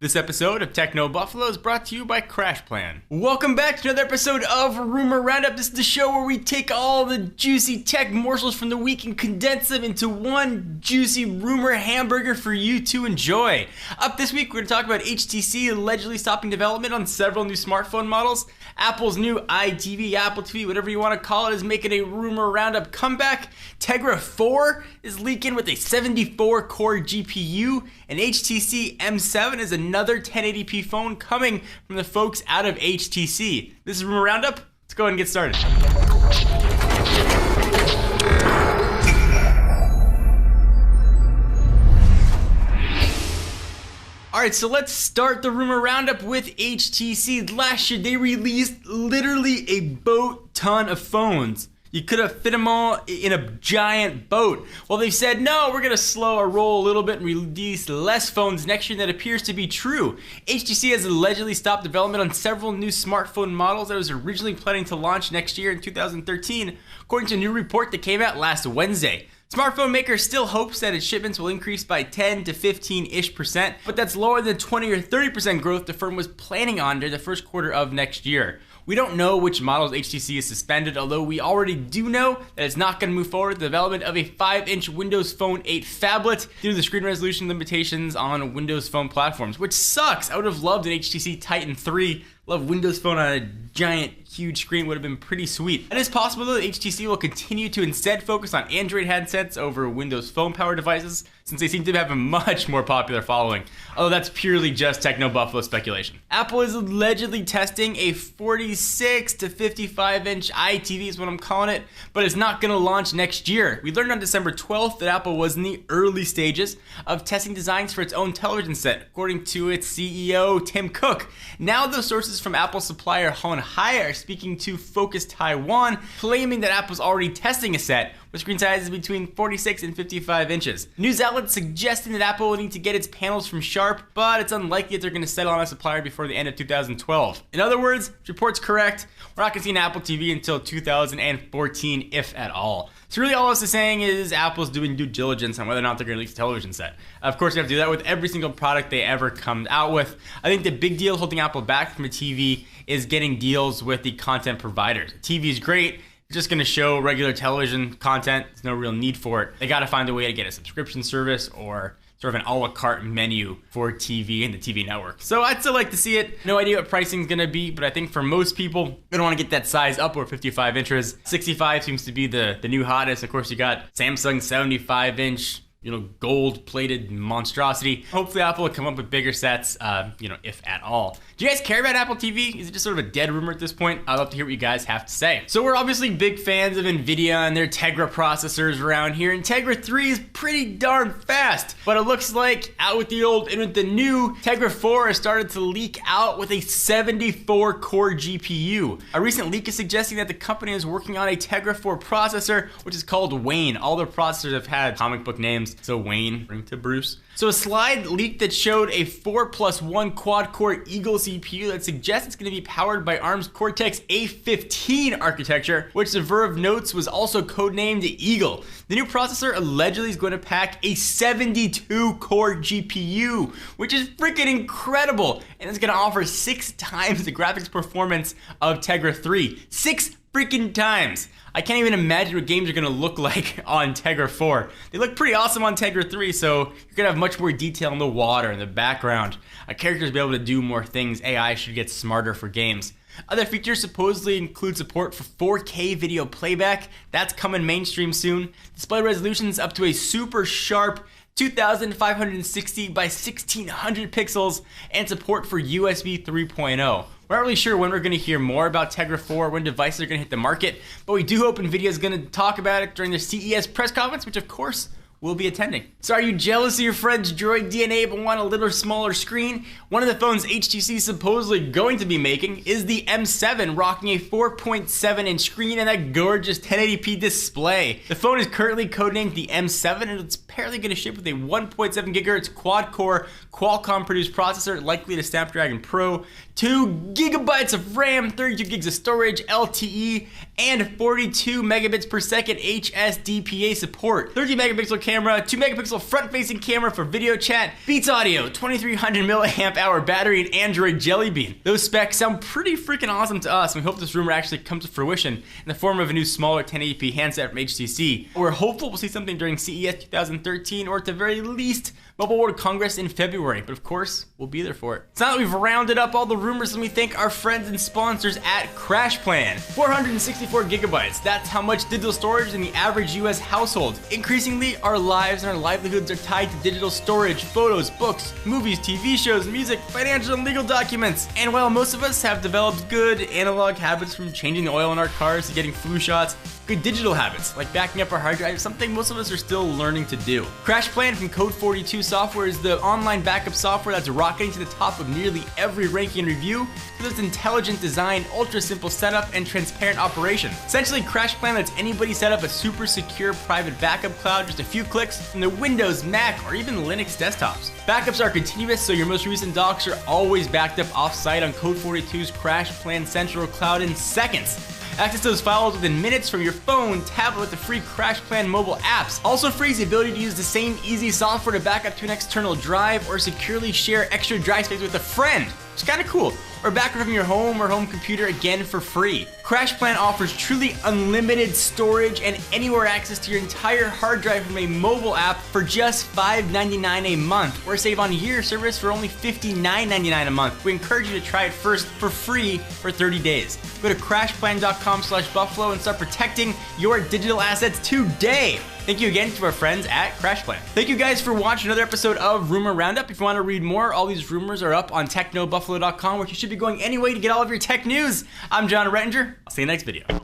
This episode of Techno Buffalo is brought to you by Crash Plan. Welcome back to another episode of Rumor Roundup. This is the show where we take all the juicy tech morsels from the week and condense them into one juicy rumor hamburger for you to enjoy. Up this week, we're going to talk about HTC allegedly stopping development on several new smartphone models. Apple's new iTV, Apple TV, whatever you want to call it, is making a Rumor Roundup comeback. Tegra 4 is leaking with a 74-core GPU, and HTC M7 is another 1080p phone coming from the folks out of HTC. This is Rumor Roundup. Let's go ahead and get started. Alright, so let's start the Rumor Roundup with HTC. Last year, they released literally a boat ton of phones. You could have fit them all in a giant boat. Well, they said, no, we're going to slow our roll a little bit and release less phones next year, and that appears to be true. HTC has allegedly stopped development on several new smartphone models that it was originally planning to launch next year in 2013, according to a new report that came out last Wednesday. Smartphone maker still hopes that its shipments will increase by 10 to 15-ish%, but that's lower than 20 or 30% growth the firm was planning on during the first quarter of next year. We don't know which models HTC is suspended, although we already do know that it's not going to move forward with the development of a 5-inch Windows Phone 8 phablet due to the screen resolution limitations on Windows Phone platforms, which sucks. I would have loved an HTC Titan 3. Love Windows Phone on a giant, huge screen, would have been pretty sweet. It is possible that HTC will continue to instead focus on Android handsets over Windows Phone powered devices, since they seem to have a much more popular following. Although that's purely just Techno Buffalo speculation. Apple is allegedly testing a 46 to 55-inch iTV is what I'm calling it, but it's not going to launch next year. We learned on December 12th that Apple was in the early stages of testing designs for its own television set, according to its CEO, Tim Cook. Now those sources from Apple supplier Honhai are speaking to Focus Taiwan, claiming that Apple's already testing a set with screen sizes between 46 and 55 inches. News outlets suggesting that Apple will need to get its panels from Sharp, but it's unlikely that they're going to settle on a supplier before the end of 2012. In other words, if the report's correct, we're not going to see an Apple TV until 2014, if at all. So really all this is saying is Apple's doing due diligence on whether or not they're going to release a television set. Of course, you have to do that with every single product they ever come out with. I think the big deal holding Apple back from a TV is getting deals with the content providers. TV is great. It's just going to show regular television content. There's no real need for it. They got to find a way to get a subscription service or sort of an a la carte menu for TV and the TV network. So I'd still like to see it. No idea what pricing is going to be, but I think for most people, they don't want to get that size up over 55 inches. 65 seems to be the new hottest. Of course, you got Samsung 75-inch, gold-plated monstrosity. Hopefully Apple will come up with bigger sets, if at all. Do you guys care about Apple TV? Is it just sort of a dead rumor at this point? I'd love to hear what you guys have to say. So we're obviously big fans of Nvidia and their Tegra processors around here, and Tegra 3 is pretty darn fast. But it looks like out with the old and with the new, Tegra 4 has started to leak out with a 74-core GPU. A recent leak is suggesting that the company is working on a Tegra 4 processor, which is called Wayne. All their processors have had comic book names. So Wayne, bring to Bruce. So a slide leaked that showed a 4+1 quad-core Eagle CPU that suggests it's going to be powered by ARM's Cortex A15 architecture, which the Verve notes was also codenamed Eagle. The new processor allegedly is going to pack a 72-core GPU, which is freaking incredible, and it's going to offer 6 times the graphics performance of Tegra 3. 6 freaking times. I can't even imagine what games are going to look like on Tegra 4. They look pretty awesome on Tegra 3, so you're going to have much more detail in the water, in the background. Characters will be able to do more things. AI should get smarter for games. Other features supposedly include support for 4K video playback. That's coming mainstream soon. Display resolutions up to a super sharp 2560 by 1600 pixels, and support for USB 3.0. We're not really sure when we're going to hear more about Tegra 4, when devices are going to hit the market, but we do hope Nvidia is going to talk about it during their CES press conference, which of course will be attending. So are you jealous of your friend's Droid DNA but want a little smaller screen? One of the phones HTC is supposedly going to be making is the M7, rocking a 4.7-inch screen and a gorgeous 1080p display. The phone is currently codenamed the M7, and it's apparently going to ship with a 1.7 GHz quad-core Qualcomm-produced processor, likely to Snapdragon Pro, 2 GB of RAM, 32 gigs of storage, LTE, and 42 megabits per second HSDPA support. 30 megapixel camera camera, 2 megapixel front-facing camera for video chat, Beats Audio, 2300 milliamp hour battery, and Android Jelly Bean. Those specs sound pretty freaking awesome to us, and we hope this rumor actually comes to fruition in the form of a new smaller 1080p handset from HTC. We're hopeful we'll see something during CES 2013, or at the very least, Mobile World Congress in February, but of course, we'll be there for it. It's now that we've rounded up all the rumors, and we thank our friends and sponsors at CrashPlan. 464 gigabytes, that's how much digital storage in the average US household. Increasingly, our lives and our livelihoods are tied to digital storage, photos, books, movies, TV shows, music, financial and legal documents. And while most of us have developed good analog habits from changing the oil in our cars to getting flu shots, good digital habits, like backing up our hard drive, is something most of us are still learning to do. CrashPlan from Code 42 Software is the online backup software that's rocketing to the top of nearly every ranking review with its intelligent design, ultra simple setup, and transparent operation. Essentially, CrashPlan lets anybody set up a super secure private backup cloud just a few clicks from their Windows, Mac, or even Linux desktops. Backups are continuous, so your most recent docs are always backed up off-site on Code 42's CrashPlan Central Cloud in seconds. Access those files within minutes from your phone, tablet with the free CrashPlan mobile apps. Also free is the ability to use the same easy software to back up to an external drive or securely share extra drive space with a friend. It's kind of cool. Or back from your home or home computer, again for free. CrashPlan offers truly unlimited storage and anywhere access to your entire hard drive from a mobile app for just $5.99 a month, or save on year service for only $59.99 a month. We encourage you to try it first for free for 30 days. Go to crashplan.com/buffalo and start protecting your digital assets today. Thank you again to our friends at CrashPlan. Thank you guys for watching another episode of Rumor Roundup. If you want to read more, all these rumors are up on technobuffalo.com, where you should be going anyway to get all of your tech news. I'm John Rettinger. I'll see you next video.